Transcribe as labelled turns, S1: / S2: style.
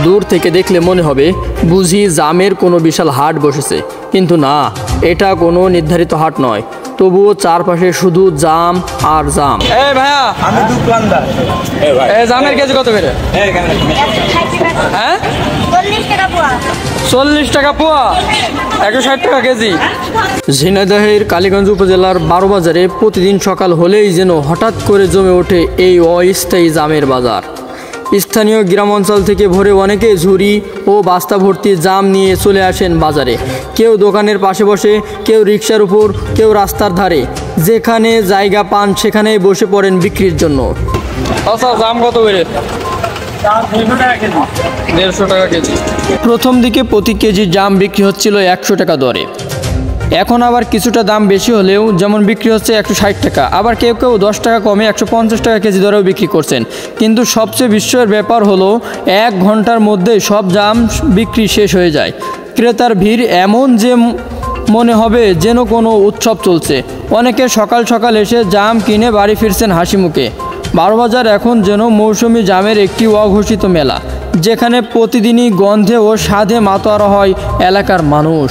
S1: দূর থেকে দেখলে মনে হবে বুঝি জামের কোনো বিশাল হাট বসেছে, কিন্তু না, এটা কোনো নির্ধারিত হাট নয়। তবুও চারপাশে শুধু জাম আর জাম।
S2: এই ভাইয়া,
S3: আমি দোকানদার।
S2: এই জামের কেজি কত করে? হ্যাঁ, 40 টাকা পোয়া, 160 টাকা কেজি।
S1: ঝিনাইদহের কালীগঞ্জ উপজেলার বারোবাজারে প্রতিদিন সকাল হলেই যেন হঠাৎ করে জমে ওঠে এই অস্থায়ী জামের বাজার। স্থানীয় গ্রাম অঞ্চল থেকে ভোরে অনেকে ঝুড়ি ও বাস্তা ভর্তি জাম নিয়ে চলে আসেন বাজারে। কেউ দোকানের পাশে বসে, কেউ রিকশার উপর, কেউ রাস্তার ধারে, যেখানে জায়গা পান সেখানেই বসে পড়েন বিক্রির জন্য।
S2: আচ্ছা, জাম কত করে? 150 টাকা কেজি।
S1: প্রথম দিকে প্রতি কেজি জাম বিক্রি হচ্ছিল 100 টাকা দরে। এখন আবার কিছুটা দাম বেশি হলেও যেমন বিক্রি হচ্ছে 160 টাকা, আবার কেউ কেউ 10 টাকা কমে 150 টাকা কেজি দরেও বিক্রি করছেন। কিন্তু সবচেয়ে বিস্ময়ের ব্যাপার হলো 1 ঘন্টার মধ্যে সব জাম বিক্রি শেষ হয়ে যায়। ক্রেতার ভিড় এমন যে মনে হবে যেন কোনো উৎসব চলছে। অনেকে সকাল সকাল এসে জাম কিনে বাড়ি ফিরছেন হাসি মুখে। বারোবাজার এখন যেন মৌসুমি জামের একটি অঘোষিত মেলা, যেখানে প্রতিদিনই গন্ধে ও স্বাদে মাতোয়ারা হয় এলাকার মানুষ।